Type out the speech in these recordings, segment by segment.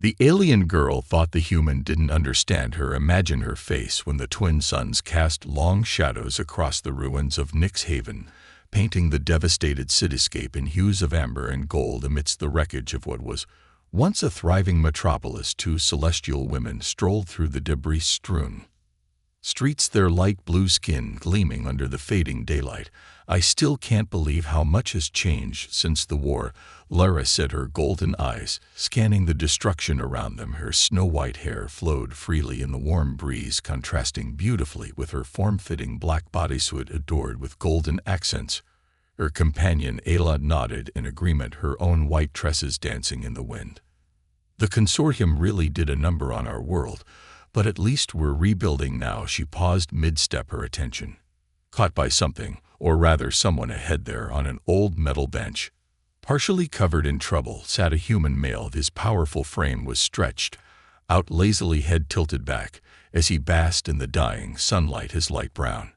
The alien girl thought the human didn't understand her. Imagine her face when the twin suns cast long shadows across the ruins of Nyx Haven, painting the devastated cityscape in hues of amber and gold amidst the wreckage of what was once a thriving metropolis. Two celestial women strolled through the debris-strewn streets, their light blue skin gleaming under the fading daylight. "I still can't believe how much has changed since the war," Lara said, her golden eyes scanning the destruction around them. Her snow-white hair flowed freely in the warm breeze, contrasting beautifully with her form-fitting black bodysuit adorned with golden accents. Her companion Ayla nodded in agreement, her own white tresses dancing in the wind. "The consortium really did a number on our world, but at least we're rebuilding now." She paused mid-step, her attention caught by something, or rather someone ahead. There, on an old metal bench, partially covered in trouble, sat a human male. His powerful frame was stretched out lazily, head tilted back, as he basked in the dying sunlight. His light brown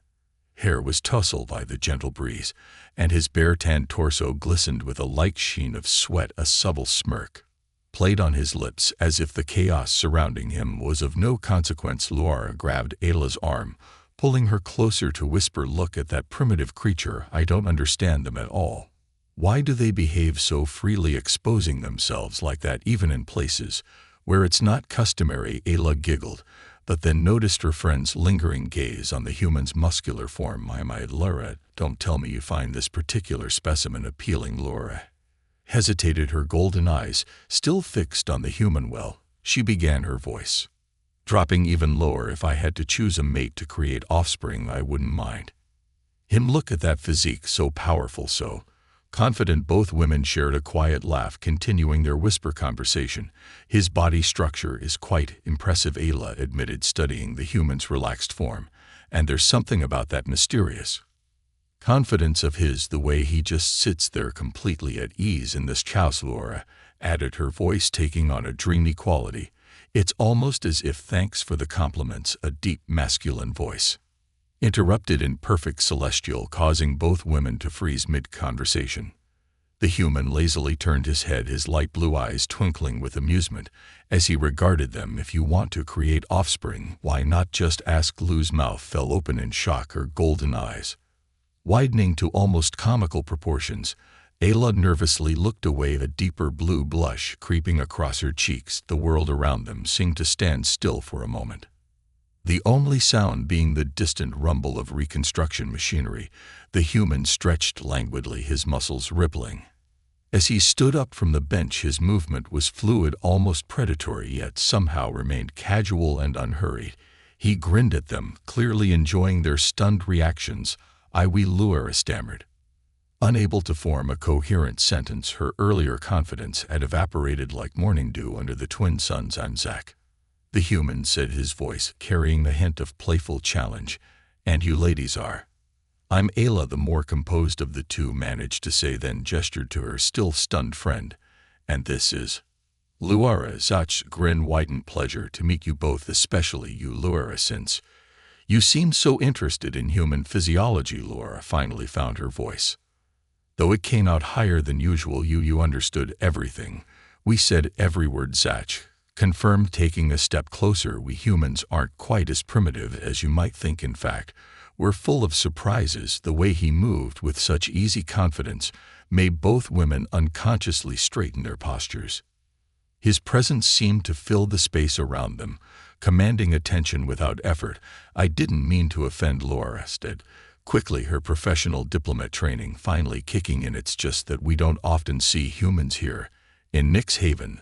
hair was tousled by the gentle breeze, and his bare tanned torso glistened with a light sheen of sweat. A subtle smirk played on his lips, as if the chaos surrounding him was of no consequence. Laura grabbed Ayla's arm, pulling her closer to whisper, "Look at that primitive creature. I don't understand them at all. Why do they behave so freely, exposing themselves like that even in places where it's not customary?" Ayla giggled, but then noticed her friend's lingering gaze on the human's muscular form. "My, Laura, don't tell me you find this particular specimen appealing." Laura hesitated, her golden eyes still fixed on the human. "Well," she began, her voice dropping even lower, "if I had to choose a mate to create offspring, I wouldn't mind him. Look at that physique, so powerful, so confident." Both women shared a quiet laugh, continuing their whisper conversation. "His body structure is quite impressive," Ayla admitted, studying the human's relaxed form. "And there's something about that mysterious confidence of his, the way he just sits there completely at ease in this chaos." Laura added, her voice taking on a dreamy quality. "It's almost as if—" "Thanks for the compliments," a deep masculine voice interrupted in perfect celestial, causing both women to freeze mid-conversation. The human lazily turned his head, his light blue eyes twinkling with amusement as he regarded them. "If you want to create offspring, why not just ask?" Lou's mouth fell open in shock, her golden eyes widening to almost comical proportions. Ayla nervously looked away, a deeper blue blush creeping across her cheeks. The world around them seemed to stand still for a moment, the only sound being the distant rumble of reconstruction machinery. The human stretched languidly, his muscles rippling. As he stood up from the bench, his movement was fluid, almost predatory, yet somehow remained casual and unhurried. He grinned at them, clearly enjoying their stunned reactions. "We," Laura stammered, unable to form a coherent sentence. Her earlier confidence had evaporated like morning dew under the twin suns. "I'm Zach," the human said, his voice carrying the hint of playful challenge. "And you ladies are?" "I'm Ayla," the more composed of the two managed to say, then gestured to her still stunned friend. "And this is Laura." Zach's grin whitened. "Pleasure to meet you both, especially you, Laura, since you seem so interested in human physiology." Laura finally found her voice, though it came out higher than usual. You understood everything." "We said every word," Zach confirmed, taking a step closer. "We humans aren't quite as primitive as you might think. In fact, we're full of surprises." The way he moved with such easy confidence made both women unconsciously straighten their postures. His presence seemed to fill the space around them, commanding attention without effort. "I didn't mean to offend," Laura said quickly, her professional diplomat training finally kicking in. "It's just that we don't often see humans here in Nyx Haven,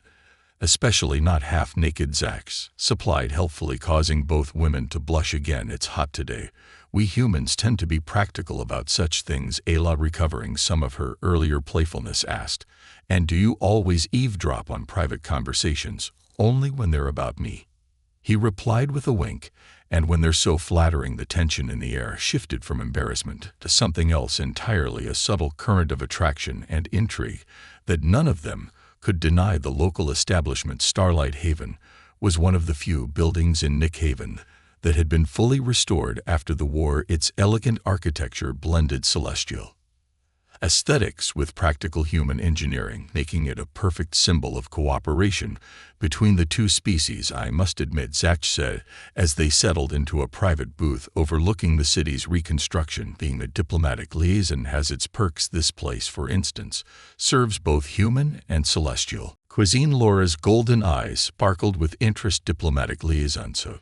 especially not half-naked." Zach supplied helpfully, causing both women to blush again. "It's hot today. We humans tend to be practical about such things." Ayla, recovering some of her earlier playfulness, asked, "And do you always eavesdrop on private conversations?" "Only when they're about me," he replied with a wink, and when they're so flattering. The tension in the air shifted from embarrassment to something else entirely, a subtle current of attraction and intrigue that none of them could deny. The local establishment, Starlight Haven, was one of the few buildings in Nyx Haven that had been fully restored after the war. Its elegant architecture blended celestial aesthetics with practical human engineering, making it a perfect symbol of cooperation between the two species, I must admit," Zach said, as they settled into a private booth overlooking the city's reconstruction. "Being a diplomatic liaison has its perks. This place, for instance, serves both human and celestial cuisine." Laura's golden eyes sparkled with interest. "Diplomatic liaison, so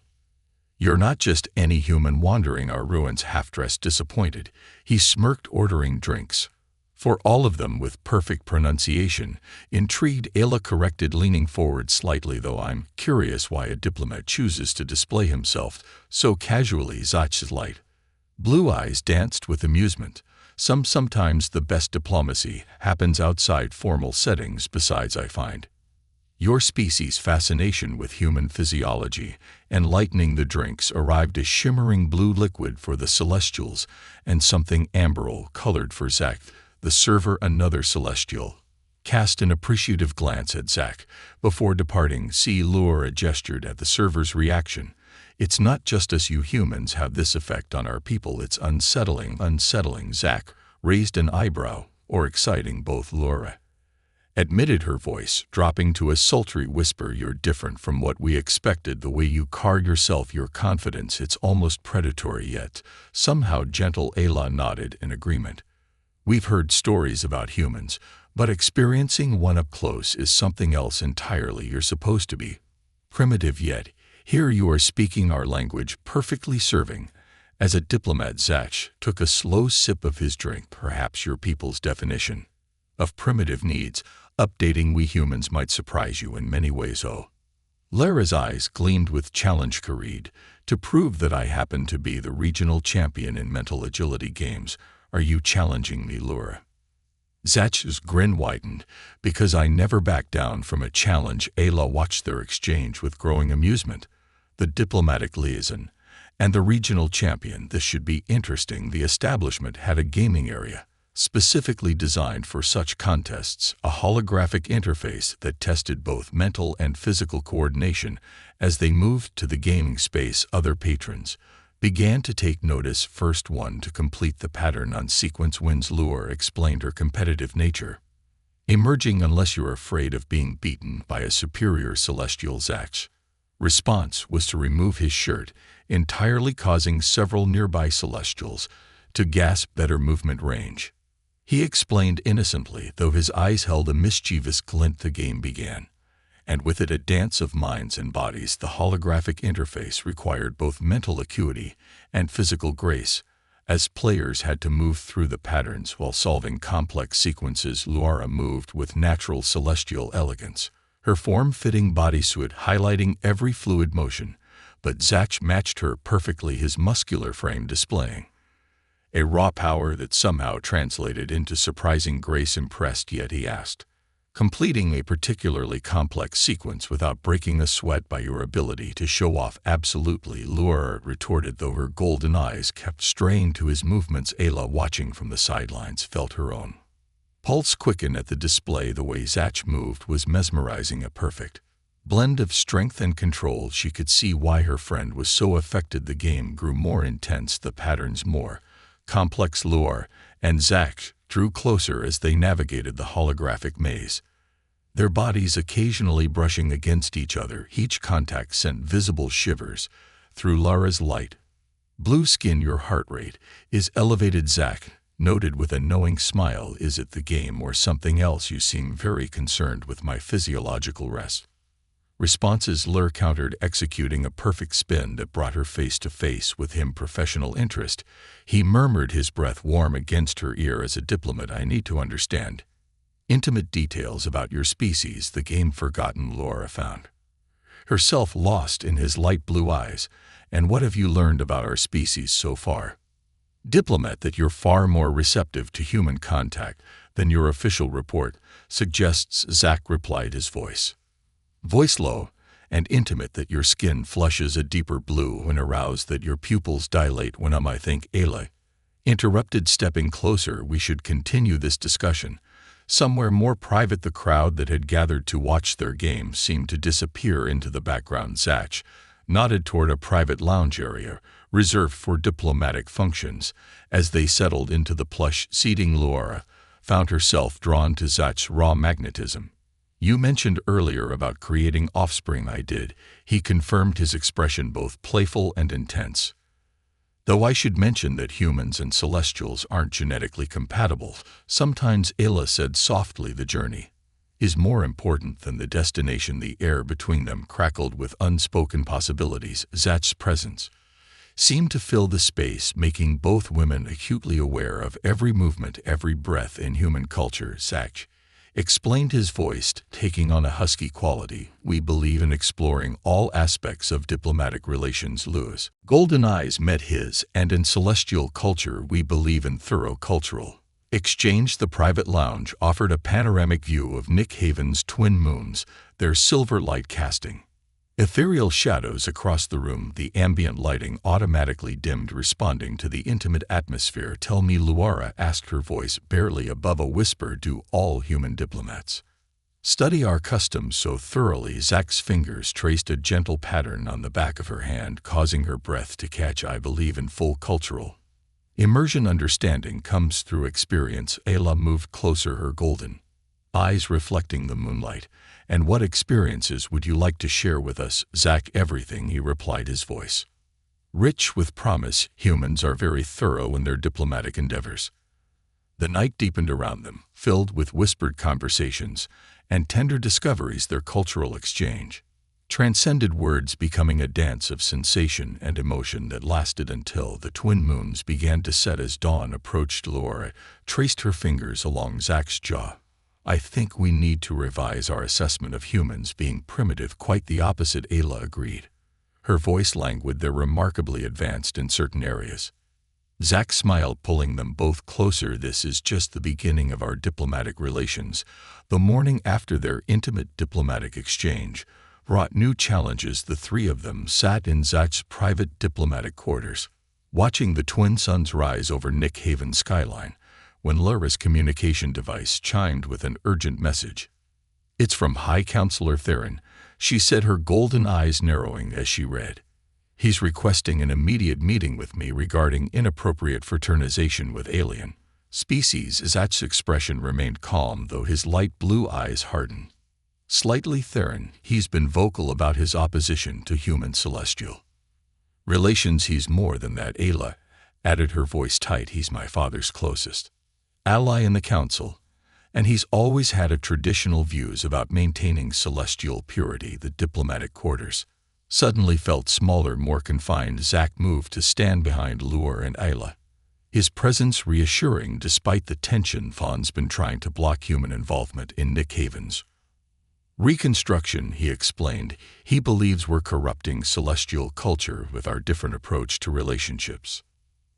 you're not just any human wandering our ruins half-dressed disappointed." He smirked, ordering drinks for all of them with perfect pronunciation. Intrigued, Ayla corrected, leaning forward slightly. "Though I'm curious why a diplomat chooses to display himself so casually." Zach's light blue eyes danced with amusement. Sometimes the best diplomacy happens outside formal settings. Besides, I find your species' fascination with human physiology." Enlightening, the drinks arrived, a shimmering blue liquid for the Celestials and something amberyl-colored for Zach. The server, another Celestial, cast an appreciative glance at Zach before departing. "See," Laura gestured at the server's reaction. "It's not just us, you humans have this effect on our people. It's unsettling." "Unsettling?" Zach raised an eyebrow. "Or exciting, both," Laura admitted, her voice dropping to a sultry whisper. "You're different from what we expected. The way you carry yourself, your confidence, it's almost predatory yet somehow gentle." Ayla nodded in agreement. "We've heard stories about humans, but experiencing one up close is something else entirely. You're supposed to be primitive, yet here you are speaking our language perfectly." Serving as a diplomat, Zach took a slow sip of his drink. "Perhaps your people's definition of primitive needs updating. We humans might surprise you in many ways." "Oh." Lara's eyes gleamed with challenge. "Carried to prove that I happen to be the regional champion in mental agility games. Are you challenging me, Laura?" Zach's grin widened. "Because I never back down from a challenge." Ayla watched their exchange with growing amusement. The diplomatic liaison and the regional champion. This should be interesting. The establishment had a gaming area specifically designed for such contests, a holographic interface that tested both mental and physical coordination. As they moved to the gaming space, other patrons began to take notice. "First one to complete the pattern on sequence wins." Laura explained, her competitive nature emerging. "Unless you're afraid of being beaten by a superior celestial." Zach's response was to remove his shirt entirely, causing several nearby celestials to gasp. "Better movement range," he explained innocently, though his eyes held a mischievous glint. The game began, and with it a dance of minds and bodies. The holographic interface required both mental acuity and physical grace, as players had to move through the patterns while solving complex sequences. Laura moved with natural celestial elegance, her form-fitting bodysuit highlighting every fluid motion, but Zach matched her perfectly, his muscular frame displaying a raw power that somehow translated into surprising grace. "Impressed yet?" he asked, completing a particularly complex sequence without breaking a sweat by your ability to show off. "Absolutely," Laura retorted, though her golden eyes kept straying to his movements. Ayla, watching from the sidelines, felt her own pulse quicken at the display. The way Zach moved was mesmerizing, a perfect blend of strength and control. She could see why her friend was so affected. The game grew more intense, the patterns more complex. Laura and Zach drew closer as they navigated the holographic maze, their bodies occasionally brushing against each other. Each contact sent visible shivers through Laura's light blue skin. "Your heart rate is elevated," Zach noted with a knowing smile. "Is it the game or something else? You seem very concerned with my physiological rest." Responses, Laura countered, executing a perfect spin that brought her face to face with him. "Professional interest," he murmured, his breath warm against her ear. "As a diplomat, I need to understand intimate details about your species." The game forgotten, Laura found herself lost in his light blue eyes. "And what have you learned about our species so far?" "Diplomat, that you're far more receptive to human contact than your official report suggests," Zach replied, his voice low and intimate. "That your skin flushes a deeper blue when aroused, that your pupils dilate when I think." Ayla interrupted, stepping closer. "We should continue this discussion somewhere more private." The crowd that had gathered to watch their game seemed to disappear into the background. Zach nodded toward a private lounge area reserved for diplomatic functions as they settled into the plush seating. Laura found herself drawn to Zach's raw magnetism. "You mentioned earlier about creating offspring." "I did," he confirmed, his expression both playful and intense. "Though I should mention that humans and celestials aren't genetically compatible," sometimes Ayla said softly. "The journey is more important than the destination." The air between them crackled with unspoken possibilities. Zach's presence seemed to fill the space, making both women acutely aware of every movement, every breath in human culture. "Zach," explained, his voice taking on a husky quality, "we believe in exploring all aspects of diplomatic relations." Lou's golden eyes met his, "and in celestial culture we believe in thorough cultural exchange." The private lounge offered a panoramic view of Nick Haven's twin moons, their silver light casting ethereal shadows across the room. The ambient lighting automatically dimmed, responding to the intimate atmosphere. "Tell me," Luara asked, her voice barely above a whisper, "do all human diplomats study our customs so thoroughly?" Zach's fingers traced a gentle pattern on the back of her hand, causing her breath to catch. "I believe in full cultural immersion. Understanding comes through experience." Ayla moved closer, her golden eyes reflecting the moonlight. "And what experiences would you like to share with us?" "Zach, everything," he replied, his voice rich with promise. "Humans are very thorough in their diplomatic endeavors." The night deepened around them, filled with whispered conversations and tender discoveries. Their cultural exchange transcended words, becoming a dance of sensation and emotion that lasted until the twin moons began to set. As dawn approached, Laura traced her fingers along Zach's jaw. "I think we need to revise our assessment of humans being primitive." "Quite the opposite," Ayla agreed, her voice languid. "They're remarkably advanced in certain areas." Zach smiled, pulling them both closer. "This is just the beginning of our diplomatic relations." The morning after their intimate diplomatic exchange brought new challenges. The three of them sat in Zach's private diplomatic quarters, watching the twin suns rise over Nick Haven's skyline, when Laura's communication device chimed with an urgent message. "It's from High Counselor Theron," she said, her golden eyes narrowing as she read. "He's requesting an immediate meeting with me regarding inappropriate fraternization with alien species." Zach's expression remained calm, though his light blue eyes hardened slightly. "Theron, he's been vocal about his opposition to human-celestial relations." "He's more than that," Ayla added, her voice tight. "He's my father's closest ally in the council, and he's always had a traditional views about maintaining celestial purity." The diplomatic quarters suddenly felt smaller, more confined. Zach moved to stand behind Luar and Ayla, his presence reassuring despite the tension. "Fawn's been trying to block human involvement in Nick Haven's reconstruction," he explained. "He believes we're corrupting celestial culture with our different approach to relationships."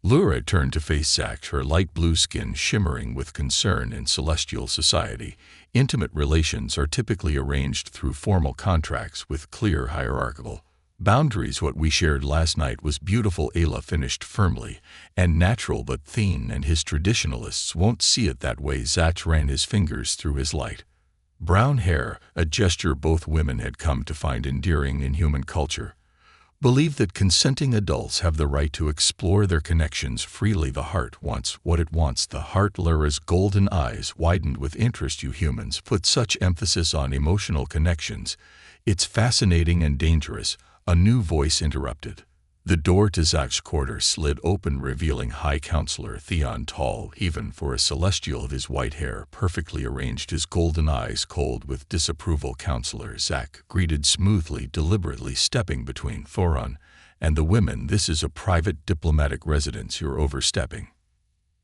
Laura turned to face Zach, her light blue skin shimmering with concern. "In celestial society, intimate relations are typically arranged through formal contracts with clear hierarchical boundaries. What we shared last night was beautiful," Ayla finished firmly, "and natural, but Thien and his traditionalists won't see it that way." Zach ran his fingers through his light brown hair, a gesture both women had come to find endearing in human culture. "Believe that consenting adults have the right to explore their connections freely. The heart wants what it wants." The heart. Laura's golden eyes widened with interest. "You humans put such emphasis on emotional connections. It's fascinating and dangerous." A new voice interrupted. The door to Zach's quarter slid open, revealing High Counselor Theon, tall even for a celestial, his white hair perfectly arranged, his golden eyes cold with disapproval. "Counselor," Zach greeted smoothly, deliberately stepping between Thoron and the women. "This is a private diplomatic residence. You're overstepping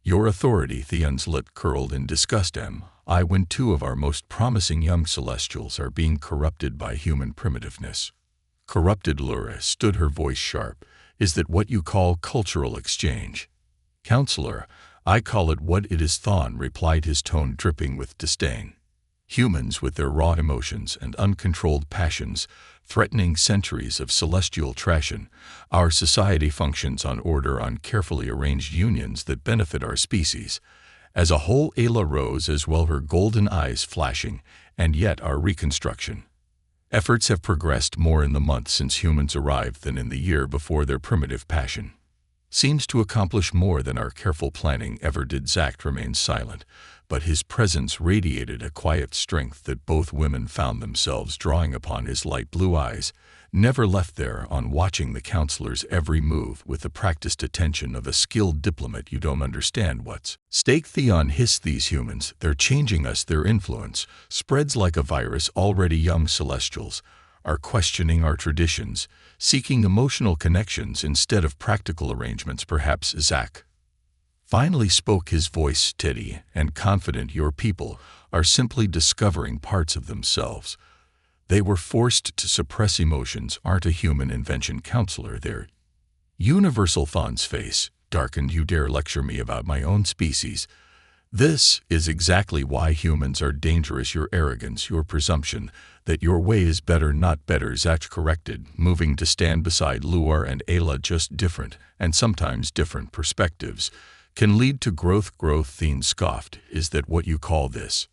your authority." Theon's lip curled in disgust. "I, when two of our most promising young celestials are being corrupted by human primitiveness." "Corrupted?" Laura stood, her voice sharp. "Is that what you call cultural exchange?" "Counselor, I call it what it is," Thon replied, his tone dripping with disdain. "Humans with their raw emotions and uncontrolled passions, threatening centuries of celestial tradition. Our society functions on order, on carefully arranged unions that benefit our species as a whole." Ayla rose as well, her golden eyes flashing. "And yet our reconstruction efforts have progressed more in the month since humans arrived than in the year before. Their primitive passion seems to accomplish more than our careful planning ever did." Zach remained silent, but his presence radiated a quiet strength that both women found themselves drawing upon. His light blue eyes never left there on watching the counselor's every move with the practiced attention of a skilled diplomat. You don't understand what's stake, Theon hissed. These humans, they're changing us. Their influence spreads like a virus. Already young celestials are questioning our traditions, seeking emotional connections instead of practical arrangements. Perhaps Zach finally spoke, his voice steady and confident. Your people are simply discovering parts of themselves they were forced to suppress. Emotions aren't a human invention, counselor. They're universal. Thon's face darkened. You dare lecture me about my own species? This is exactly why humans are dangerous. Your arrogance, your presumption that your way is better, not better, Zach corrected, moving to stand beside Luar and Ayla. Just different, and sometimes different perspectives can lead to growth. Theon scoffed. Is that what you call this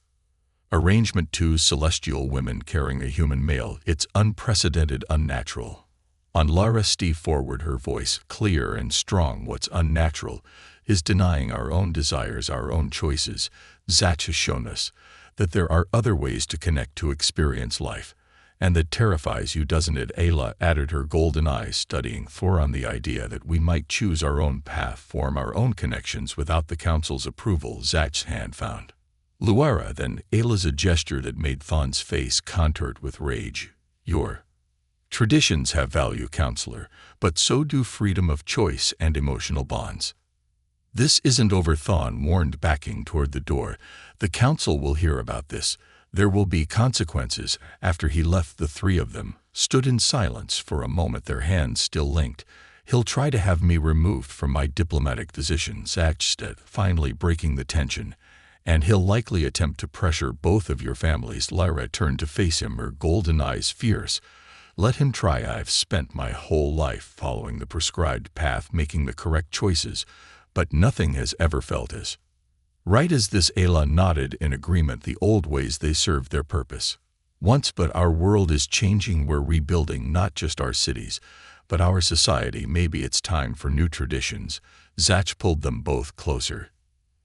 arrangement? Two celestial women carrying a human male. It's unprecedented, unnatural. On Lara stepped forward, her voice clear and strong. What's unnatural is denying our own desires, our own choices. Zach has shown us that there are other ways to connect, to experience life, and that terrifies you, doesn't it? Ayla added, her golden eyes studying Thoron. The idea that we might choose our own path, form our own connections without the council's approval. Zach's hand found Luara, then Ayla's, a gesture that made Thon's face contoured with rage. Your traditions have value, counselor, but so do freedom of choice and emotional bonds. This isn't over, Thon warned, backing toward the door. The council will hear about this. There will be consequences. After he left, the three of them stood in silence for a moment, their hands still linked. He'll try to have me removed from my diplomatic position, Zach said, finally breaking the tension. And he'll likely attempt to pressure both of your families. Lyra turned to face him, her golden eyes fierce. Let him try. I've spent my whole life following the prescribed path, making the correct choices, but nothing has ever felt as right as this. Ayla nodded in agreement. The old ways, they served their purpose once, but our world is changing. We're rebuilding not just our cities, but our society. Maybe it's time for new traditions. Zach pulled them both closer,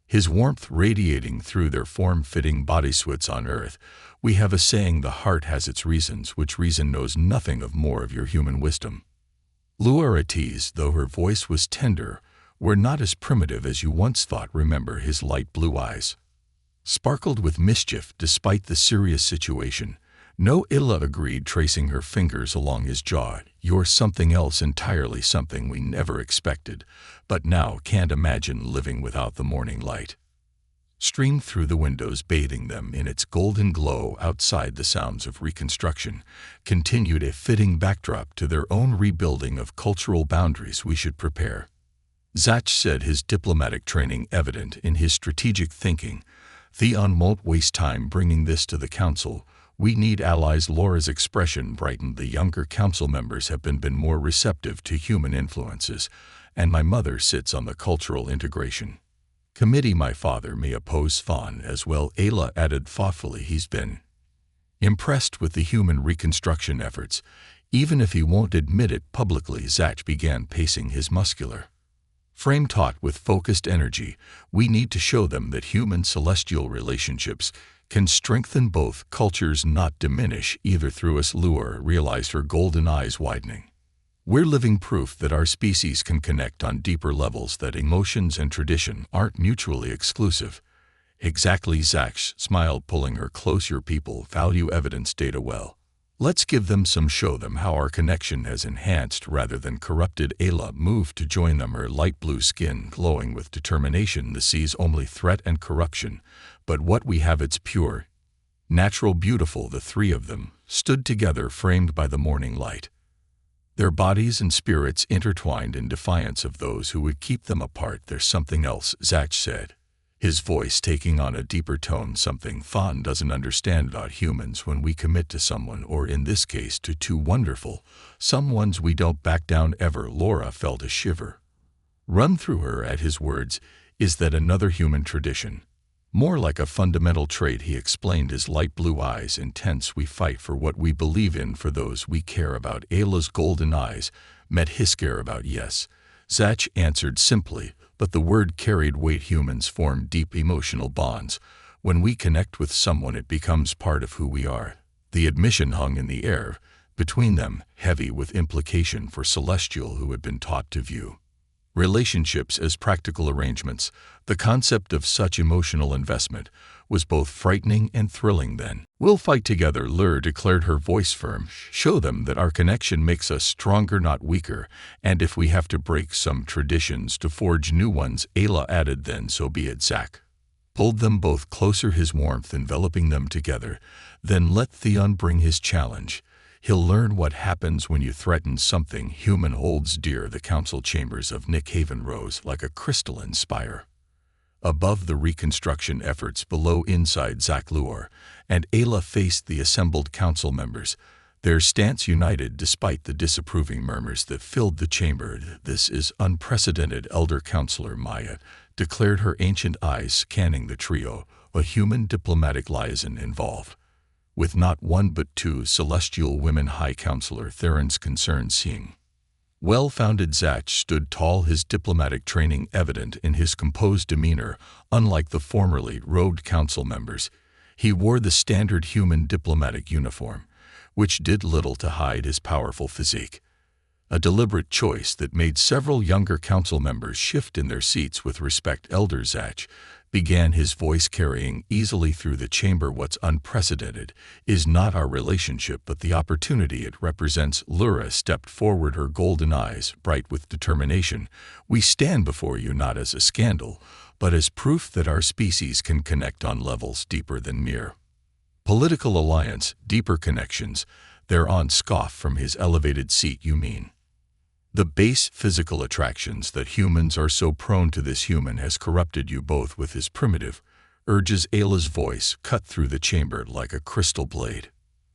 his warmth radiating through their form-fitting bodysuits. On Earth, we have a saying, the heart has its reasons, which reason knows nothing of more of your human wisdom. Luara teased, though her voice was tender. We're not as primitive as you once thought. Remember, his light blue eyes sparkled with mischief despite the serious situation. No, Ayla agreed, tracing her fingers along his jaw. You're something else entirely, something we never expected, but now can't imagine living without. The morning light streamed through the windows, bathing them in its golden glow. Outside, the sounds of reconstruction continued, a fitting backdrop to their own rebuilding of cultural boundaries. We should prepare, Zach said, his diplomatic training evident in his strategic thinking. Theon won't waste time bringing this to the council. We need allies. Laura's expression brightened. The younger council members have been more receptive to human influences, and my mother sits on the cultural integration committee. My father may oppose Thon as well, Ayla added thoughtfully. He's been impressed with the human reconstruction efforts, even if he won't admit it publicly. Zach began pacing, his muscular frame taut with focused energy. We need to show them that human-celestial relationships can strengthen both cultures, not diminish either. Through us, Luar realized, her golden eyes widening. We're living proof that our species can connect on deeper levels, that emotions and tradition aren't mutually exclusive. Exactly, Zach smiled, pulling her close. Your people value evidence, data. Well, let's give them some, show them how our connection has enhanced rather than corrupted. Ayla moved to join them, her light blue skin glowing with determination. The sea's only threat and corruption, but what we have, it's pure, natural, beautiful. The three of them stood together, framed by the morning light, their bodies and spirits intertwined in defiance of those who would keep them apart. There's something else, Zach said, his voice taking on a deeper tone. Something Thon doesn't understand about humans. When we commit to someone, or in this case to two wonderful someones, we don't back down ever. Laura felt a shiver run through her at his words. Is that another human tradition? More like a fundamental trait, he explained, his light blue eyes intense. We fight for what we believe in, for those we care about. Ayla's golden eyes met his care about. Yes, Zach answered simply, but the word carried weight. Humans form deep emotional bonds. When we connect with someone, it becomes part of who we are. The admission hung in the air between them, heavy with implication for Celestial, who had been taught to view relationships as practical arrangements. The concept of such emotional investment was both frightening and thrilling then. "We'll fight together," Lur declared, her voice firm. "Show them that our connection makes us stronger, not weaker. And if we have to break some traditions to forge new ones," Ayla added, "then so be it." Zach pulled them both closer, his warmth enveloping them together. "Then let Theon bring his challenge. He'll learn what happens when you threaten something human holds dear." The council chambers of Nick Haven rose like a crystalline spire above the reconstruction efforts below. Inside, Zach Luar and Ayla faced the assembled council members, their stance united despite the disapproving murmurs that filled the chamber. "This is unprecedented," Elder Counselor Maya declared, her ancient eyes scanning the trio, a human diplomatic liaison involved with not one but two celestial women. High Counselor Theron's concern seeing well-founded. Zach stood tall, his diplomatic training evident in his composed demeanor. Unlike the formerly robed council members, he wore the standard human diplomatic uniform, which did little to hide his powerful physique. A deliberate choice that made several younger council members shift in their seats with respect. Elder Zach began, his voice carrying easily through the chamber. "What's unprecedented is not our relationship, but the opportunity it represents." Lura stepped forward, her golden eyes bright with determination. "We stand before you not as a scandal, but as proof that our species can connect on levels deeper than mere political alliance. Deeper connections." Theron scoffed from his elevated seat. "You mean the base physical attractions that humans are so prone to? This human has corrupted you both with his primitive urges." Ayla's voice cut through the chamber like a crystal blade.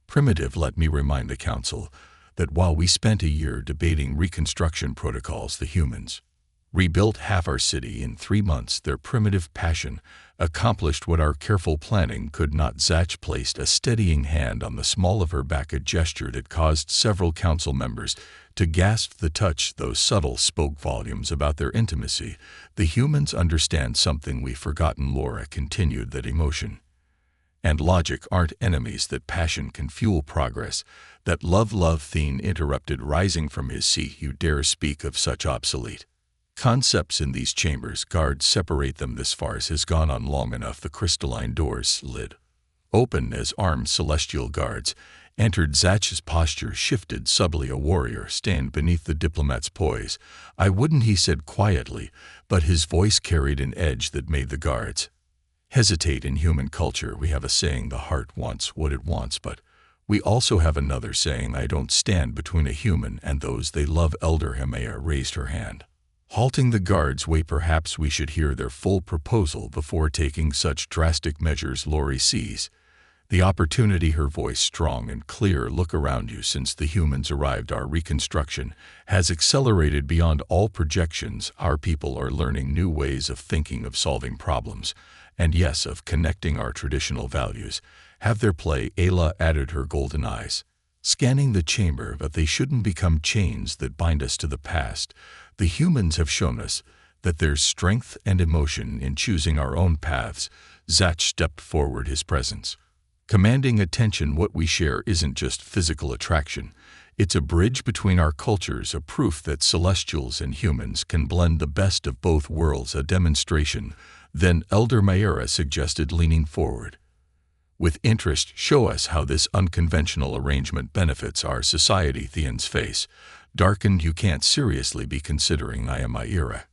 "Primitive? Let me remind the council that while we spent a year debating reconstruction protocols, the humans rebuilt half our city in 3 months. Their primitive passion accomplished what our careful planning could not." Zach placed a steadying hand on the small of her back, a gesture that caused several council members to gasp. The touch, though subtle, spoke volumes about their intimacy. "The humans understand something we've forgotten," Laura continued, "that emotion and logic aren't enemies, that passion can fuel progress, that love." Thien interrupted, rising from his seat. "You dare speak of such obsolete concepts in these chambers? Guards separate them. This farce has gone on long enough." The crystalline doors slid open as armed celestial guards entered. Zach's posture shifted subtly. A warrior stand beneath the diplomat's poise. "I wouldn't," he said quietly, but his voice carried an edge that made the guards hesitate. "In human culture, we have a saying, the heart wants what it wants, but we also have another saying, I don't stand between a human and those they love." Elder Hemaya raised her hand, halting the guards' way. "Perhaps we should hear their full proposal before taking such drastic measures." Lori sees the opportunity, her voice strong and clear. "Look around you. Since the humans arrived, our reconstruction has accelerated beyond all projections. Our people are learning new ways of thinking, of solving problems, and yes, of connecting. Our traditional values have their play." Ayla added, her golden eyes scanning the chamber. "But they shouldn't become chains that bind us to the past. The humans have shown us that there's strength and emotion in choosing our own paths." Zach stepped forward, his presence commanding attention. "What we share isn't just physical attraction. It's a bridge between our cultures, a proof that celestials and humans can blend the best of both worlds." "A demonstration, then," Elder Mayera suggested, leaning forward with interest. "Show us how this unconventional arrangement benefits our society." Theon's face darkened. "You can't seriously be considering I am my era.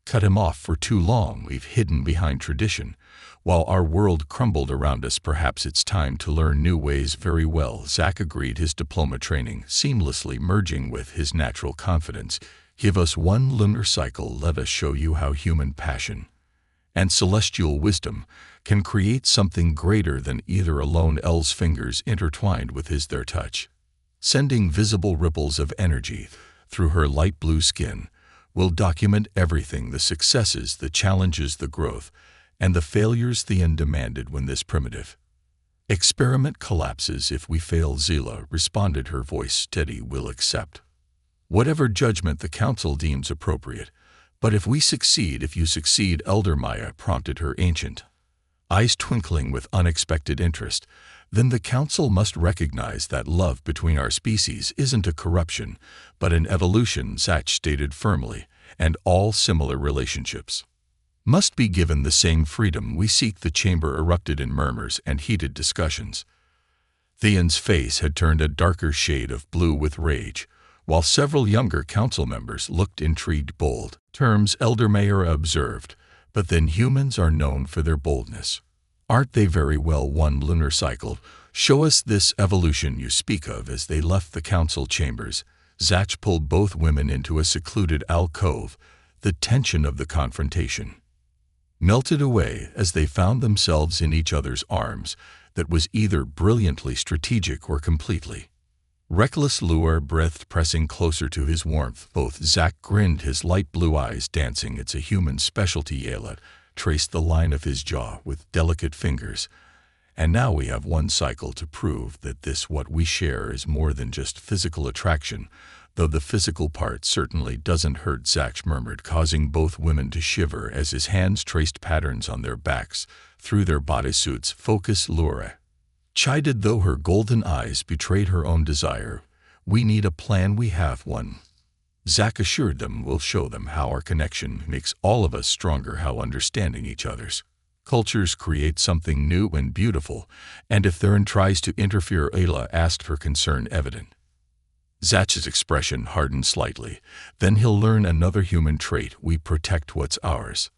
Cut him off for too long. We've hidden behind tradition while our world crumbled around us. Perhaps it's time to learn new ways." "Very well," Zach agreed, his diploma training seamlessly merging with his natural confidence. "Give us one lunar cycle. Let us show you how human passion and celestial wisdom can create something greater than either alone." El's fingers intertwined with his, their touch sending visible ripples of energy through her light blue skin. "We'll document everything, the successes, the challenges, the growth, and the failures." Theon demanded. "When this primitive experiment collapses, if we fail," Zila responded, her voice steady, "we'll accept whatever judgment the council deems appropriate. But if you succeed, Elder Maya prompted her ancient, eyes twinkling with unexpected interest, then the council must recognize that love between our species isn't a corruption, but an evolution, Zach stated firmly, and all similar relationships must be given the same freedom we seek. The chamber erupted in murmurs and heated discussions. Theon's face had turned a darker shade of blue with rage, while several younger council members looked intrigued. Bold terms, Elder Mayor observed, but then humans are known for their boldness. Aren't they? Very well, one lunar cycle. Show us this evolution you speak of. As they left the council chambers, Zach pulled both women into a secluded alcove. The tension of the confrontation melted away as they found themselves in each other's arms. That was either brilliantly strategic or completely reckless. Luar breathed, pressing closer to his warmth. Both Zach grinned, his light blue eyes dancing. It's a human specialty. Ayla traced the line of his jaw with delicate fingers. And now we have one cycle to prove that this what we share is more than just physical attraction, though the physical part certainly doesn't hurt, Zach murmured, causing both women to shiver as his hands traced patterns on their backs through their bodysuits. Focus, Laura chided, though her golden eyes betrayed her own desire. We need a plan. We have one, Zach assured them. We'll show them how our connection makes all of us stronger, how understanding each other's cultures create something new and beautiful. And if Theron tries to interfere, Ayla asked, her concern evident. Zach's expression hardened slightly. Then he'll learn another human trait: we protect what's ours.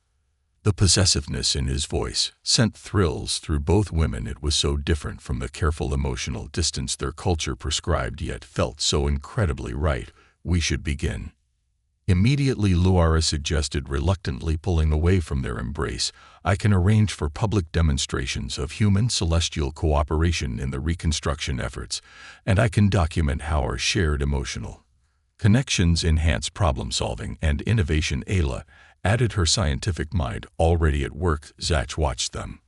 The possessiveness in his voice sent thrills through both women. It was so different from the careful emotional distance their culture prescribed, yet felt so incredibly right. We should begin immediately, Luara suggested, reluctantly pulling away from their embrace. I can arrange for public demonstrations of human-celestial cooperation in the reconstruction efforts, and I can document how our shared emotional connections enhance problem-solving and innovation. Ayla added, her scientific mind already at work. Zach watched them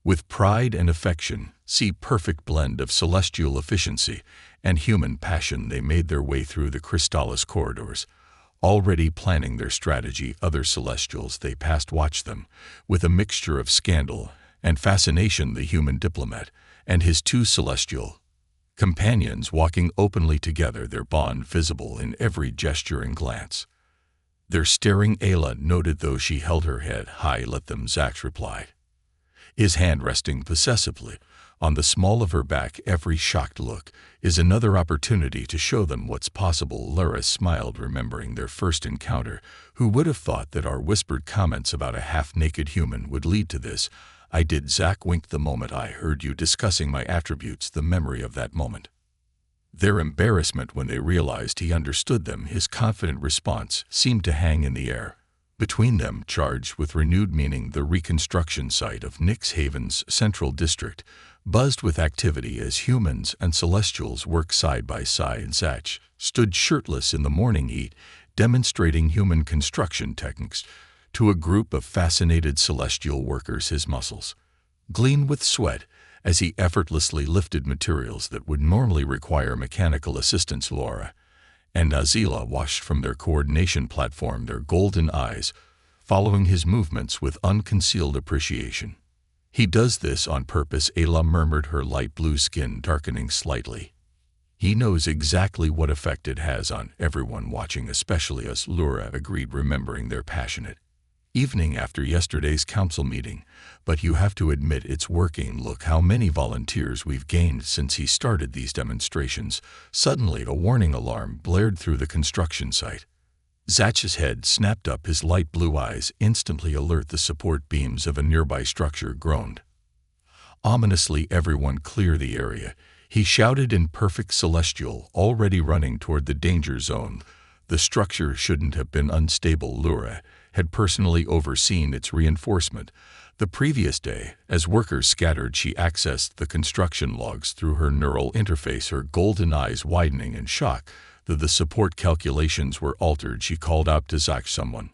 with pride and affection. See, perfect blend of celestial efficiency and human passion. They made their way through the Crystallis corridors, already planning their strategy. Other celestials they passed watched them with a mixture of scandal and fascination. The human diplomat and his two celestial companions walking openly together, their bond visible in every gesture and glance. They're staring, Ayla noted, though she held her head high. Let them, Zach replied, his hand resting possessively on the small of her back. Every shocked look is another opportunity to show them what's possible. Lara smiled, remembering their first encounter. Who would have thought that our whispered comments about a half-naked human would lead to this? I did. Zach winked. The moment I heard you discussing my attributes, the memory of that moment. Their embarrassment when they realized he understood them, his confident response, seemed to hang in the air. Between them, charged with renewed meaning, the reconstruction site of Nyx Haven's central district buzzed with activity as humans and celestials worked side by side. Zach stood shirtless in the morning heat, demonstrating human construction techniques to a group of fascinated celestial workers. His muscles gleamed with sweat as he effortlessly lifted materials that would normally require mechanical assistance. Laura and Azila watched from their coordination platform, their golden eyes following his movements with unconcealed appreciation. He does this on purpose, Ayla murmured, her light blue skin darkening slightly. He knows exactly what effect it has on everyone watching, especially us, Laura agreed, remembering their passionate evening after yesterday's council meeting. But you have to admit it's working. Look how many volunteers we've gained since he started these demonstrations. Suddenly a warning alarm blared through the construction site. Zach's head snapped up, his light blue eyes instantly alert. The support beams of a nearby structure groaned ominously. Everyone clear the area, he shouted in perfect celestial, already running toward the danger zone. The structure shouldn't have been unstable. Laura had personally overseen its reinforcement the previous day. As workers scattered, she accessed the construction logs through her neural interface, her golden eyes widening in shock that the support calculations were altered. She called out to Zach, someone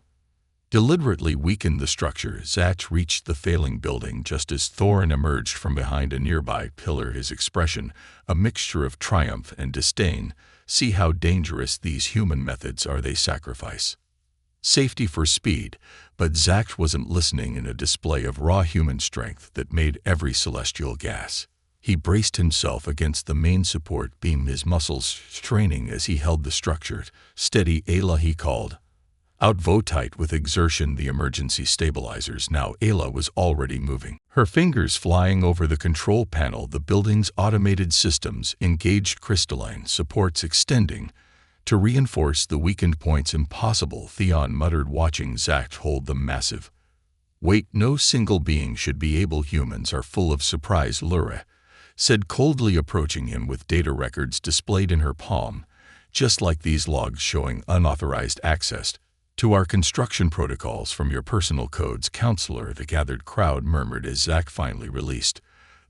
deliberately weakened the structure. Zach reached the failing building just as Thorin emerged from behind a nearby pillar, his expression a mixture of triumph and disdain. See how dangerous these human methods are. They sacrifice safety for speed, but Zach wasn't listening in a display of raw human strength that made every celestial gasp. He braced himself against the main support beam, his muscles straining as he held the structure. "Steady, Ayla," he called. Out tight with exertion the emergency stabilizers. Now Ayla was already moving, her fingers flying over the control panel, the building's automated systems engaged, crystalline supports extending to reinforce the weakened points. "Impossible," Theon muttered, watching Zach hold them massive. "Wait, no single being should be able. Humans are full of surprise," Lura said coldly, approaching him with data records displayed in her palm, "just like these logs showing unauthorized access to our construction protocols from your personal codes, Counselor." The gathered crowd murmured as Zach finally released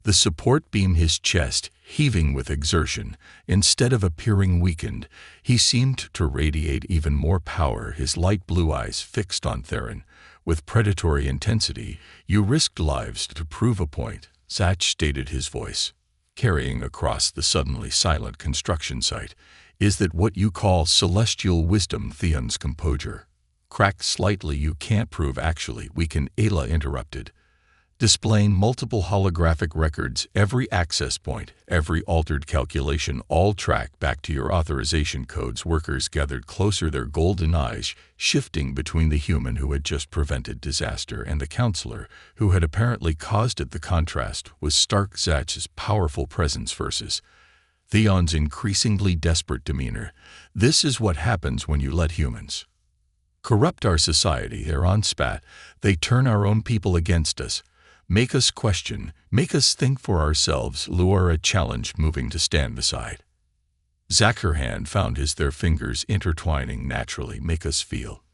the support beam, his chest heaving with exertion. Instead of appearing weakened, he seemed to radiate even more power, his light blue eyes fixed on Theron with predatory intensity. "You risked lives to prove a point," Zach stated, his voice carrying across the suddenly silent construction site. "Is that what you call celestial wisdom?" Theon's composure cracked slightly. "You can't prove actually we can," Ayla interrupted, displaying multiple holographic records, every access point, every altered calculation, all tracked back to your authorization codes. Workers gathered closer, their golden eyes shifting between the human who had just prevented disaster and the counselor who had apparently caused it. The contrast was stark. Zach's powerful presence versus Theon's increasingly desperate demeanor. "This is what happens when you let humans corrupt our society," Theron spat. "They turn our own people against us, make us question, make us think for ourselves." Lura challenged, moving to stand beside Zach. Her hand found his, their fingers intertwining naturally. "Make us feel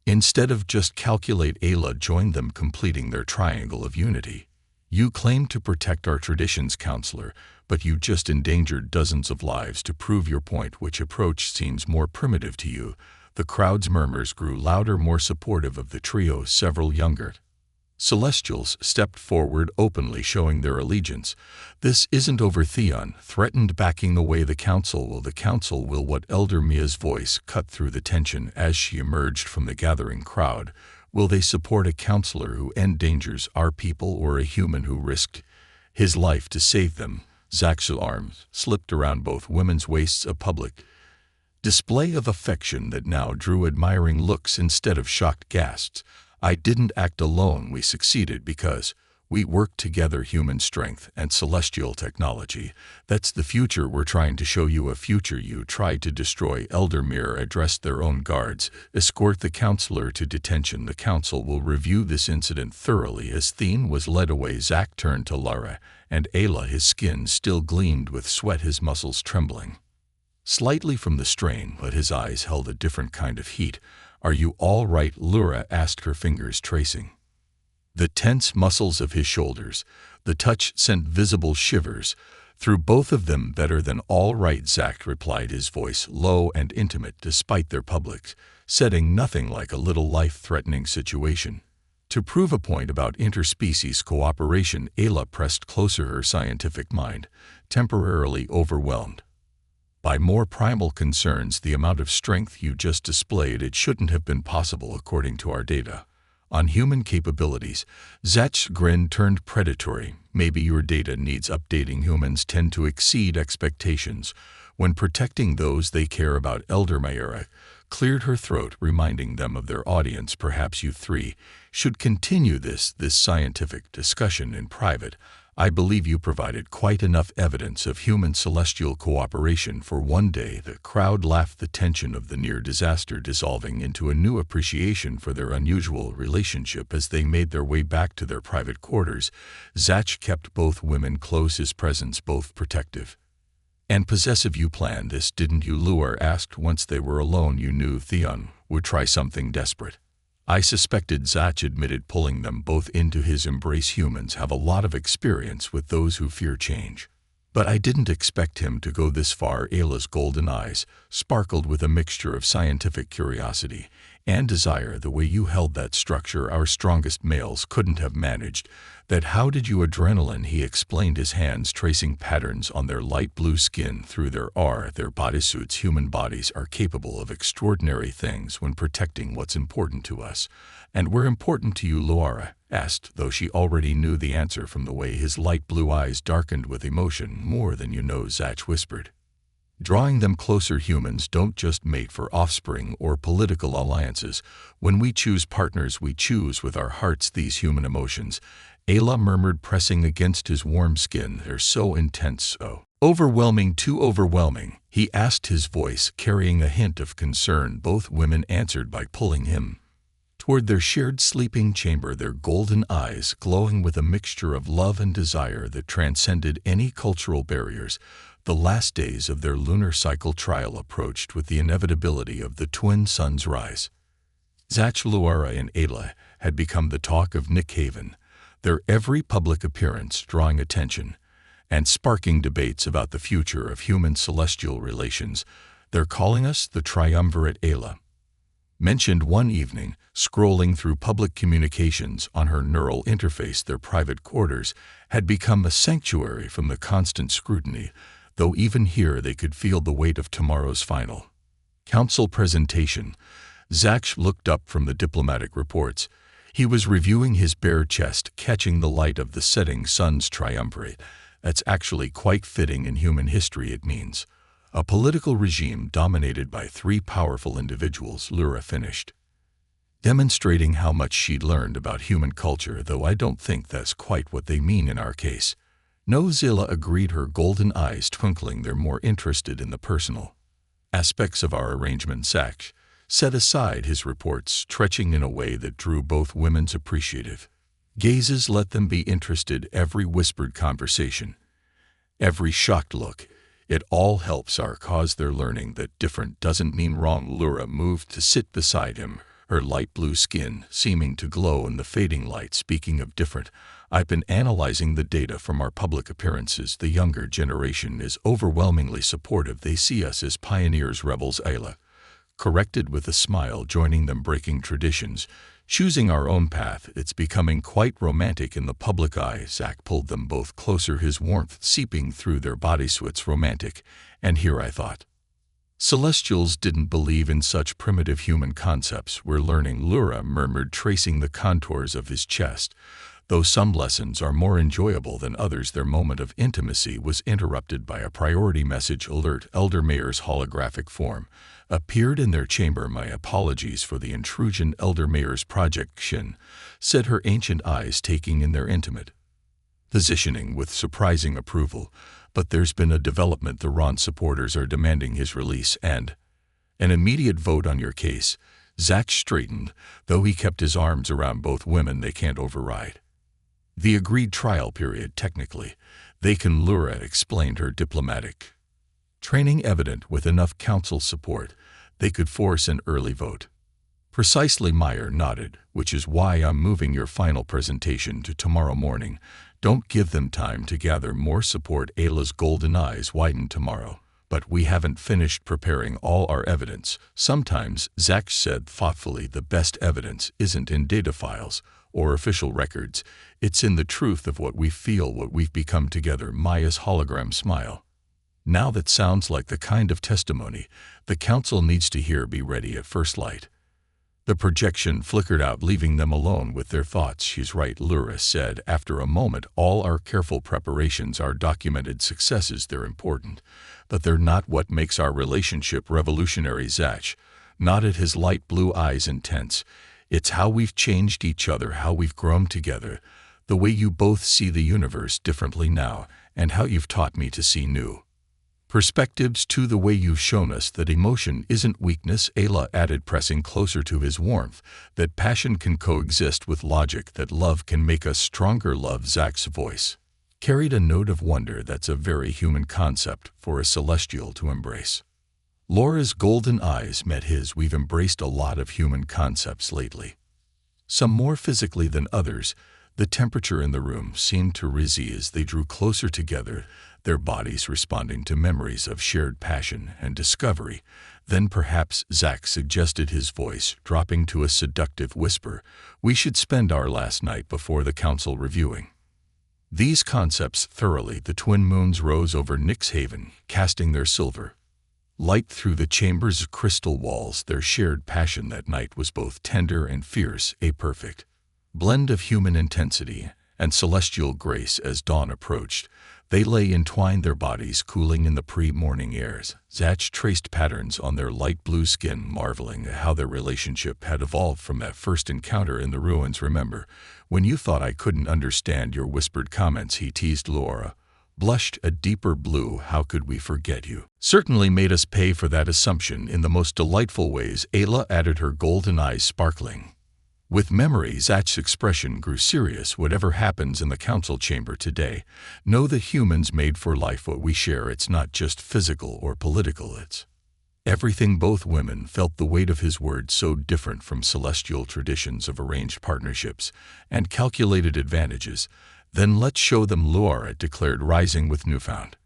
instead of just calculate." Ayla joined them, completing their triangle of unity. "You claim to protect our traditions, Counselor, but you just endangered dozens of lives to prove your point. Which approach seems more primitive to you?" The crowd's murmurs grew louder, more supportive of the trio. Several younger Celestials stepped forward, openly showing their allegiance. "This isn't over," Theon threatened, backing away. "The Council will. The Council will." What? Elder Mia's voice cut through the tension as she emerged from the gathering crowd. "Will they support a counselor who endangers our people, or a human who risked his life to save them?" Zach's arms slipped around both women's waists, a public display of affection that now drew admiring looks instead of shocked gasps. "I didn't act alone. We succeeded because we worked together. Human strength and celestial technology. That's the future we're trying to show you, a future you tried to destroy." Elder Mir addressed their own guards. "Escort the counselor to detention. The council will review this incident thoroughly." As Theon was led away, Zach turned to Lara and Ayla. His skin still gleamed with sweat, his muscles trembling slightly from the strain, but his eyes held a different kind of heat. "Are you all right?" Lura asked, her fingers tracing the tense muscles of his shoulders. The touch sent visible shivers through both of them. "Better than all right," Zach replied, his voice low and intimate despite their public setting. "Nothing like a little life-threatening situation to prove a point about interspecies cooperation." Ayla pressed closer, her scientific mind temporarily overwhelmed by more primal concerns. "The amount of strength you just displayed, it shouldn't have been possible according to our data on human capabilities." Zach's grin turned predatory. "Maybe your data needs updating. Humans tend to exceed expectations when protecting those they care about." Elder Mayura cleared her throat, reminding them of their audience. "Perhaps you three should continue this scientific discussion in private. I believe you provided quite enough evidence of human-celestial cooperation for one day." The crowd laughed, the tension of the near disaster dissolving into a new appreciation for their unusual relationship. As they made their way back to their private quarters, Zach kept both women close, his presence both protective and possessive. "You planned this, didn't you?" Lura asked once they were alone. "You knew Theon would try something desperate." "I suspected," Zach admitted, pulling them both into his embrace. "Humans have a lot of experience with those who fear change, but I didn't expect him to go this far." Ayla's golden eyes sparkled with a mixture of scientific curiosity and desire the way you held that structure our strongest males couldn't have managed. That how did you adrenaline, he explained, his hands tracing patterns on their light blue skin through their bodysuits. Human bodies are capable of extraordinary things when protecting what's important to us. And we're important to you, Laura asked, though she already knew the answer from the way his light blue eyes darkened with emotion. More than you know, Zach whispered. Drawing them closer. Humans don't just mate for offspring or political alliances. When we choose partners, we choose with our hearts. These human emotions, Ayla murmured, pressing against his warm skin, they're so intense, so overwhelming, too overwhelming, he asked, his voice carrying a hint of concern. Both women answered by pulling him toward their shared sleeping chamber, their golden eyes glowing with a mixture of love and desire that transcended any cultural barriers. The last days of their lunar cycle trial approached with the inevitability of the twin suns' rise. Zach, Laura, and Ayla had become the talk of Nick Haven, their every public appearance drawing attention and sparking debates about the future of human-celestial relations. They're calling us the triumvirate, Ayla mentioned one evening, scrolling through public communications on her neural interface. Their private quarters had become a sanctuary from the constant scrutiny, though even here they could feel the weight of tomorrow's final council presentation. Zach looked up from the diplomatic reports. He was reviewing his bare chest, catching the light of the setting sun's triumvirate. That's actually quite fitting in human history. It means a political regime dominated by three powerful individuals, Laura finished, demonstrating how much she'd learned about human culture, though I don't think that's quite what they mean in our case. No, Zilla agreed, her golden eyes twinkling. They're more interested in the personal aspects of our arrangement. Zach set aside his reports, stretching in a way that drew both women's appreciative gazes. Let them be interested. Every whispered conversation, every shocked look, it all helps our cause. They're learning that different doesn't mean wrong. Laura moved to sit beside him, her light blue skin seeming to glow in the fading light. Speaking of different, I've been analyzing the data from our public appearances. The younger generation is overwhelmingly supportive. They see us as pioneers, rebels, Ayla corrected with a smile, joining them, breaking traditions, choosing our own path. It's becoming quite romantic in the public eye. Zach pulled them both closer, his warmth seeping through their bodysuits. Romantic, and here I thought Celestials didn't believe in such primitive human concepts. We're learning, Laura murmured, tracing the contours of his chest. Though some lessons are more enjoyable than others. Their moment of intimacy was interrupted by a priority message alert. Elder Mayor's holographic form appeared in their chamber. My apologies for the intrusion, Elder Mayor's projection, said, her ancient eyes taking in their intimate positioning with surprising approval. But there's been a development. The Ron supporters are demanding his release and an immediate vote on your case. Zach straightened, though he kept his arms around both women. They can't override the agreed trial period. Technically, they can, Laura explained, her diplomatic training evident. With enough council support, they could force an early vote. Precisely, Meyer nodded, which is why I'm moving your final presentation to tomorrow morning. Don't give them time to gather more support. Ayla's golden eyes widened. Tomorrow. But we haven't finished preparing all our evidence. Sometimes, Zach said thoughtfully, the best evidence isn't in data files or official records. It's in the truth of what we feel, what we've become together. Maya's hologram smile. Now that sounds like the kind of testimony the council needs to hear. Be ready at first light. The projection flickered out, leaving them alone with their thoughts. She's right, Laura said after a moment. All our careful preparations, our documented successes, they're important, but they're not what makes our relationship revolutionary. Zach nodded, his light blue eyes intense. It's how we've changed each other, how we've grown together, the way you both see the universe differently now, and how you've taught me to see new perspectives too. The way you've shown us that emotion isn't weakness, Ayla added, pressing closer to his warmth, that passion can coexist with logic, that love can make us stronger. Love, Zach's voice carried a note of wonder. That's a very human concept for a celestial to embrace. Laura's golden eyes met his. We've embraced a lot of human concepts lately, some more physically than others. The temperature in the room seemed to rise as they drew closer together, their bodies responding to memories of shared passion and discovery. Then perhaps, Zach suggested, his voice dropping to a seductive whisper, we should spend our last night before the council reviewing these concepts thoroughly. The twin moons rose over Nyx Haven, casting their silver light through the chamber's crystal walls. Their shared passion that night was both tender and fierce, a perfect blend of human intensity and celestial grace. As dawn approached, they lay entwined, their bodies cooling in the pre-morning airs. Zach traced patterns on their light blue skin, marveling at how their relationship had evolved from that first encounter in the ruins. Remember, when you thought I couldn't understand your whispered comments, he teased. Laura blushed a deeper blue. How could we forget you? Certainly made us pay for that assumption in the most delightful ways, Ayla added, her golden eyes sparkling with memory. Zach's expression grew serious. Whatever happens in the council chamber today, know the humans made for life what we share. It's not just physical or political, it's everything. Both women felt the weight of his words, so different from celestial traditions of arranged partnerships and calculated advantages. Then let's show them, Laura declared, rising with newfound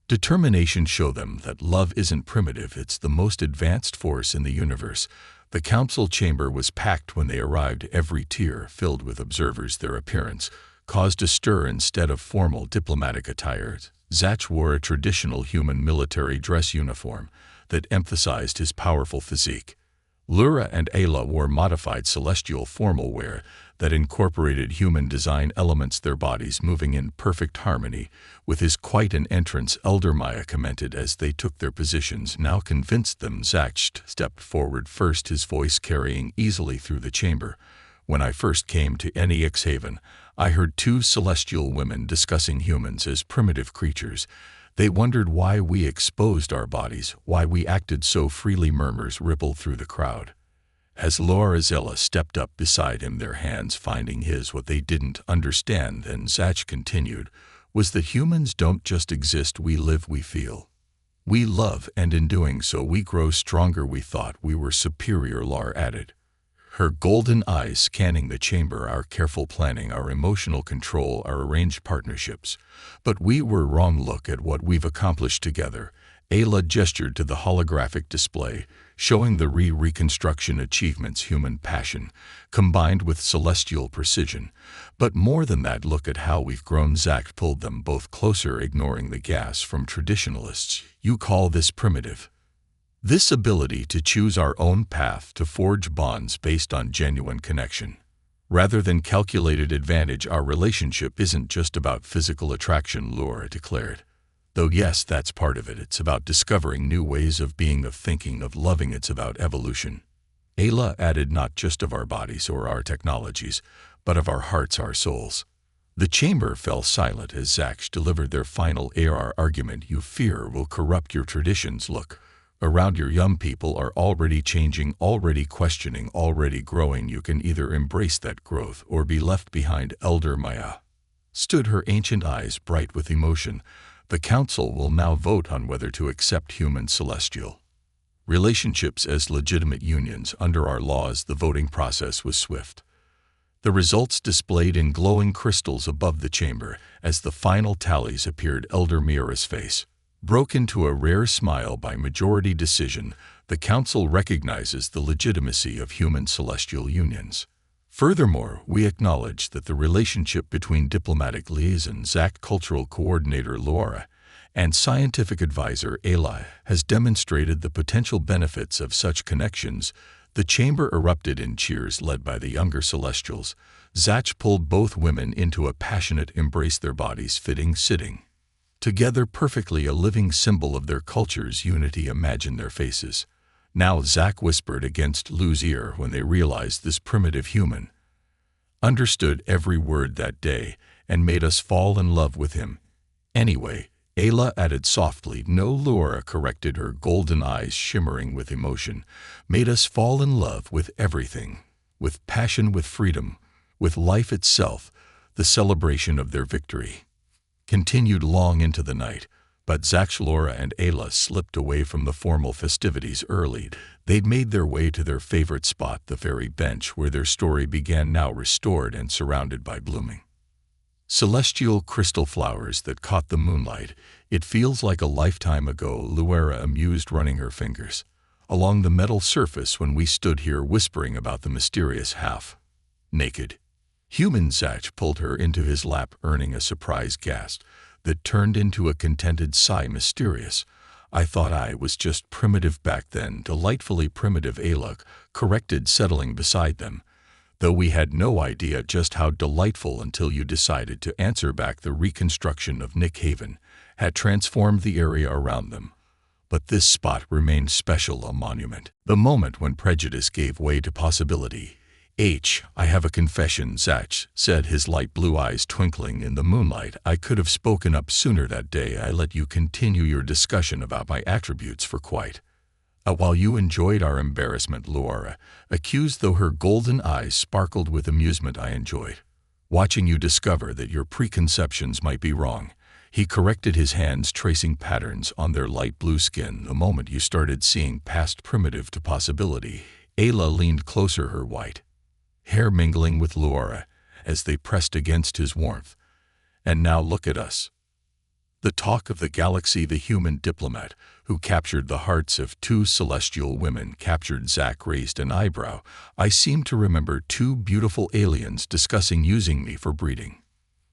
determination. Show them that love isn't primitive, it's the most advanced force in the universe. The council chamber was packed when they arrived, every tier filled with observers. Their appearance caused a stir. Instead of formal diplomatic attire, Zach wore a traditional human military dress uniform that emphasized his powerful physique. Lura and Ayla wore modified celestial formal wear that incorporated human design elements, their bodies moving in perfect harmony with his. Quite an entrance, Elder Maya commented as they took their positions. Now convinced them. Zach stepped forward first, his voice carrying easily through the chamber. When I first came to Nyx Haven, I heard two celestial women discussing humans as primitive creatures. They wondered why we exposed our bodies, why we acted so freely. Murmurs rippled through the crowd as Laura Zella stepped up beside him, their hands finding his. What they didn't understand, then Zach continued, was that humans don't just exist, we live, we feel, we love, and in doing so we grow stronger. We thought we were superior, Laura added, her golden eyes scanning the chamber. Our careful planning, our emotional control, our arranged partnerships. But we were wrong. Look at what we've accomplished together. Ayla gestured to the holographic display, showing the reconstruction achievements, human passion, combined with celestial precision. But more than that, look at how we've grown. Zach pulled them both closer, ignoring the gas from traditionalists. You call this primitive? This ability to choose our own path, to forge bonds based on genuine connection, rather than calculated advantage. Our relationship isn't just about physical attraction, Laura declared. Though yes, that's part of it. It's about discovering new ways of being, of thinking, of loving. It's about evolution. Ayla added, not just of our bodies or our technologies, but of our hearts, our souls. The chamber fell silent as Zach delivered their final argument. You fear will corrupt your traditions. Look around, your young people are already changing, already questioning, already growing. You can either embrace that growth or be left behind. Elder Maya stood, her ancient eyes bright with emotion. The council will now vote on whether to accept human celestial relationships as legitimate unions under our laws. The voting process was swift. The results displayed in glowing crystals above the chamber. As the final tallies appeared, Elder Mira's face broke into a rare smile. By majority decision, the council recognizes the legitimacy of human celestial unions. Furthermore, we acknowledge that the relationship between diplomatic liaison Zach, cultural coordinator Laura, and scientific advisor Ayla has demonstrated the potential benefits of such connections. The chamber erupted in cheers led by the younger Celestials. Zach pulled both women into a passionate embrace, their bodies fitting, sitting together perfectly, a living symbol of their culture's unity. Imagine their faces now, Zach whispered against Lou's ear, when they realized this primitive human understood every word that day and made us fall in love with him. Anyway, Ayla added softly. No, Laura corrected, her golden eyes shimmering with emotion. Made us fall in love with everything, with passion, with freedom, with life itself. The celebration of their victory continued long into the night. But Zach, Laura, and Ayla slipped away from the formal festivities early. They'd made their way to their favorite spot, the very bench where their story began, now restored and surrounded by blooming celestial crystal flowers that caught the moonlight. It feels like a lifetime ago, Luera amused, running her fingers along the metal surface when we stood here whispering about the mysterious half-naked human. Zach pulled her into his lap, earning a surprised gasp that turned into a contented sigh. Mysterious. I thought I was just primitive back then. Delightfully primitive, Ayla corrected, settling beside them, though we had no idea just how delightful until you decided to answer back. The reconstruction of Nick Haven had transformed the area around them, but this spot remained special, a monument. The moment when prejudice gave way to possibility. I have a confession, Zach said, his light blue eyes twinkling in the moonlight. I could have spoken up sooner that day. I let you continue your discussion about my attributes for quite while you enjoyed our embarrassment, Laura accused, though her golden eyes sparkled with amusement. I enjoyed watching you discover that your preconceptions might be wrong. He corrected, his hands tracing patterns on their light blue skin. The moment you started seeing past primitive to possibility. Ayla leaned closer, her white hair mingling with Laura as they pressed against his warmth. And now look at us. The talk of the galaxy, the human diplomat who captured the hearts of two celestial women captured. Zach raised an eyebrow. I seem to remember two beautiful aliens discussing using me for breeding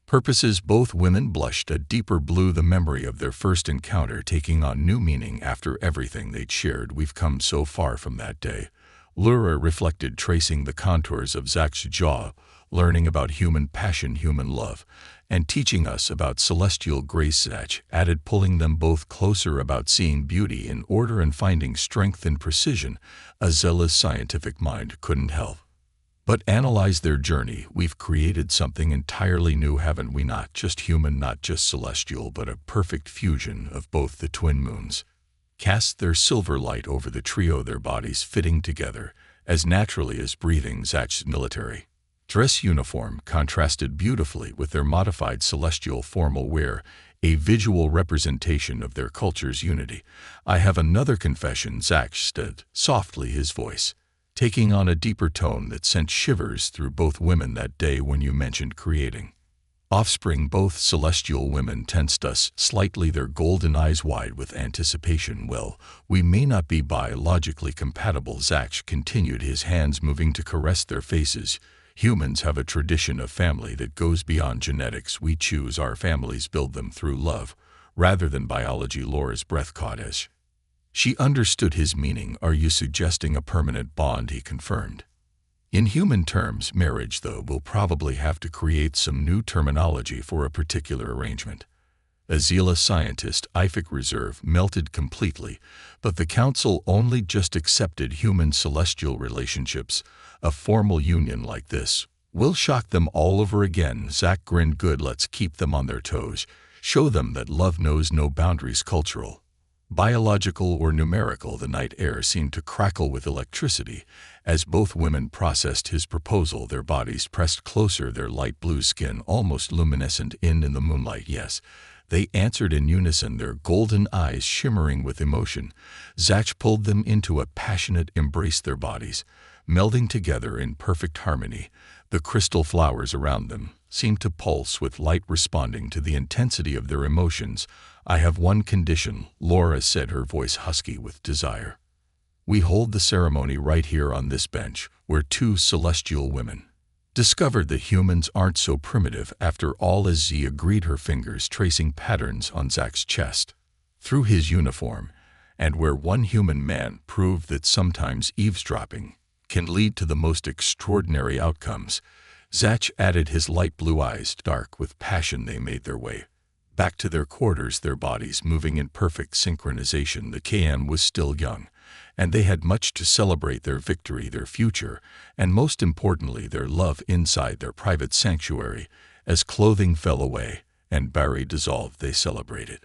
purposes. Both women blushed a deeper blue, the memory of their first encounter taking on new meaning after everything they'd shared. We've come so far from that day, Laura reflected, tracing the contours of Zach's jaw, learning about human passion, human love, and teaching us about celestial grace. Zach added, pulling them both closer, about seeing beauty in order and finding strength in precision. A zealous scientific mind couldn't help but analyze their journey. We've created something entirely new, haven't we? Not just human, not just celestial, but a perfect fusion of both. The twin moons cast their silver light over the trio, their bodies fitting together as naturally as breathing. Zach's military dress uniform contrasted beautifully with their modified celestial formal wear, a visual representation of their culture's unity. I have another confession, Zach said softly, his voice taking on a deeper tone that sent shivers through both women. That day when you mentioned creating offspring, both celestial women tensed us slightly, their golden eyes wide with anticipation. Well, we may not be biologically compatible, Zach continued, his hands moving to caress their faces. Humans have a tradition of family that goes beyond genetics. We choose our families, build them through love, rather than biology. Laura's breath caught as she understood his meaning. Are you suggesting a permanent bond? He confirmed. In human terms, marriage, though, will probably have to create some new terminology for a particular arrangement. Azila scientist IFIC reserve melted completely, but the council only just accepted human celestial relationships. A formal union like this will shock them all over again. Zach grinned. Good, let's keep them on their toes. Show them that love knows no boundaries, cultural, biological, or numerical. The night air seemed to crackle with electricity as both women processed his proposal, their bodies pressed closer, their light blue skin almost luminescent in the moonlight. Yes, they answered in unison, their golden eyes shimmering with emotion. Zach pulled them into a passionate embrace, their bodies melding together in perfect harmony. The crystal flowers around them seemed to pulse with light, responding to the intensity of their emotions. I have one condition, Laura said, her voice husky with desire. We hold the ceremony right here on this bench, where two celestial women discovered that humans aren't so primitive after all. As Z agreed, her fingers tracing patterns on Zach's chest through his uniform, and where one human man proved that sometimes eavesdropping can lead to the most extraordinary outcomes. Zach added, his light blue eyes dark with passion. They made their way back to their quarters, their bodies moving in perfect synchronization. The KM was still young, and they had much to celebrate: their victory, their future, and most importantly, their love inside their private sanctuary. As clothing fell away and Barry dissolved, they celebrated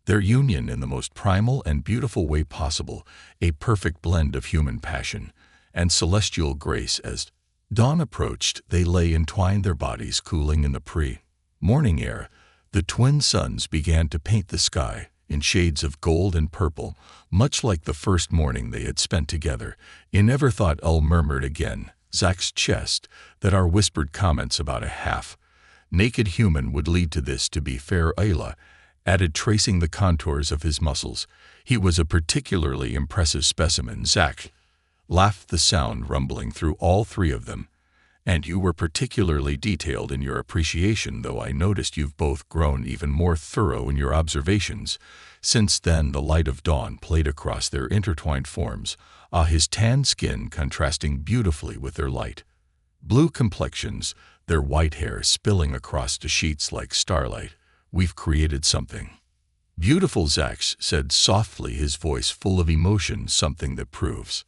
their union in the most primal and beautiful way possible, a perfect blend of human passion and celestial grace. As dawn approached, they lay entwined, their bodies cooling in the pre-morning air. The twin suns began to paint the sky in shades of gold and purple, much like the first morning they had spent together. I never thought, Ul murmured again, Zach's chest, that our whispered comments about a half-naked human would lead to this. To be fair, Ayla added, tracing the contours of his muscles. He was a particularly impressive specimen, Zach laughed, the sound rumbling through all three of them. And you were particularly detailed in your appreciation, though I noticed you've both grown even more thorough in your observations. Since then, the light of dawn played across their intertwined forms, his tan skin contrasting beautifully with their light blue complexions, their white hair spilling across the sheets like starlight. We've created something beautiful, Zach said softly, his voice full of emotion, something that proves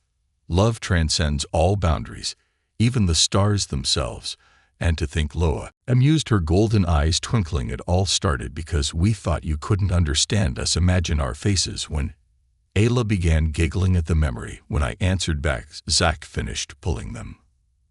love transcends all boundaries, even the stars themselves. And to think, Loa amused, her golden eyes twinkling, it all started because we thought you couldn't understand us. Imagine our faces when Ayla began giggling at the memory. When I answered back, Zach finished pulling them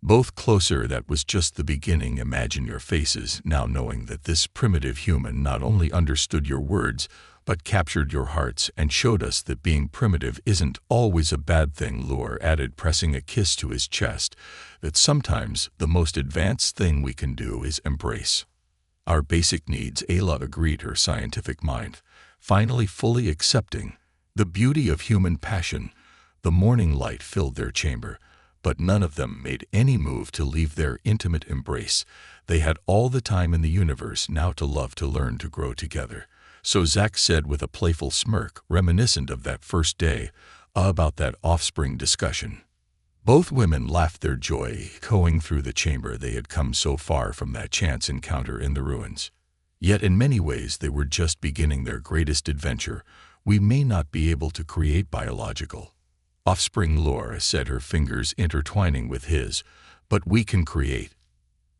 both closer. That was just the beginning. Imagine your faces now, knowing that this primitive human not only understood your words, but captured your hearts and showed us that being primitive isn't always a bad thing, Lure added, pressing a kiss to his chest, that sometimes the most advanced thing we can do is embrace our basic needs. Ayla agreed, her scientific mind finally fully accepting the beauty of human passion. The morning light filled their chamber, but none of them made any move to leave their intimate embrace. They had all the time in the universe now to love, to learn, to grow together. So Zach said with a playful smirk, reminiscent of that first day, about that offspring discussion. Both women laughed, their joy echoing through the chamber. They had come so far from that chance encounter in the ruins. Yet in many ways they were just beginning their greatest adventure. We may not be able to create biological offspring, Laura said, her fingers intertwining with his, but we can create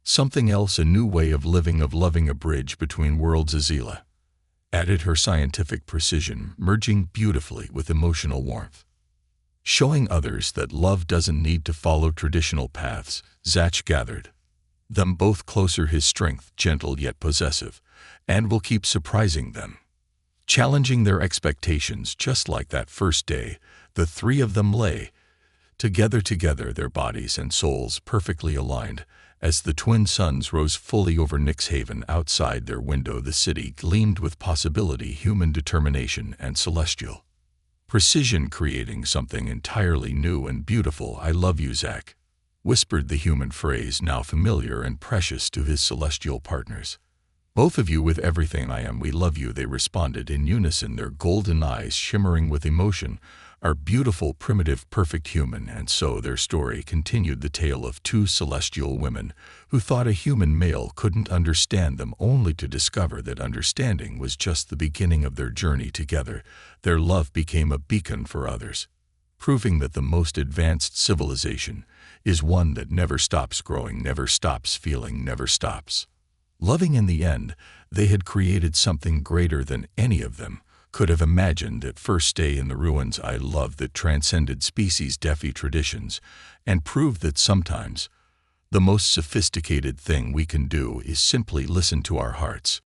something else, a new way of living, of loving, a bridge between worlds, Azila added, her scientific precision merging beautifully with emotional warmth, showing others that love doesn't need to follow traditional paths. Zach gathered them both closer, his strength gentle yet possessive, and will keep surprising them, challenging their expectations. Just like that first day, the three of them lay together, their bodies and souls perfectly aligned. As the twin suns rose fully over Nyx Haven, outside their window the city gleamed with possibility, human determination, and celestial precision, creating something entirely new and beautiful. I love you, Zach whispered the human phrase, now familiar and precious to his celestial partners. Both of you, with everything I am, we love you, they responded in unison, their golden eyes shimmering with emotion. Our beautiful, primitive, perfect human. And so their story continued, the tale of two celestial women who thought a human male couldn't understand them, only to discover that understanding was just the beginning of their journey together. Their love became a beacon for others, proving that the most advanced civilization is one that never stops growing, never stops feeling, never stops loving. In the end, they had created something greater than any of them could have imagined. That first day in the ruins, I love, that transcended species-defi traditions and proved that sometimes the most sophisticated thing we can do is simply listen to our hearts.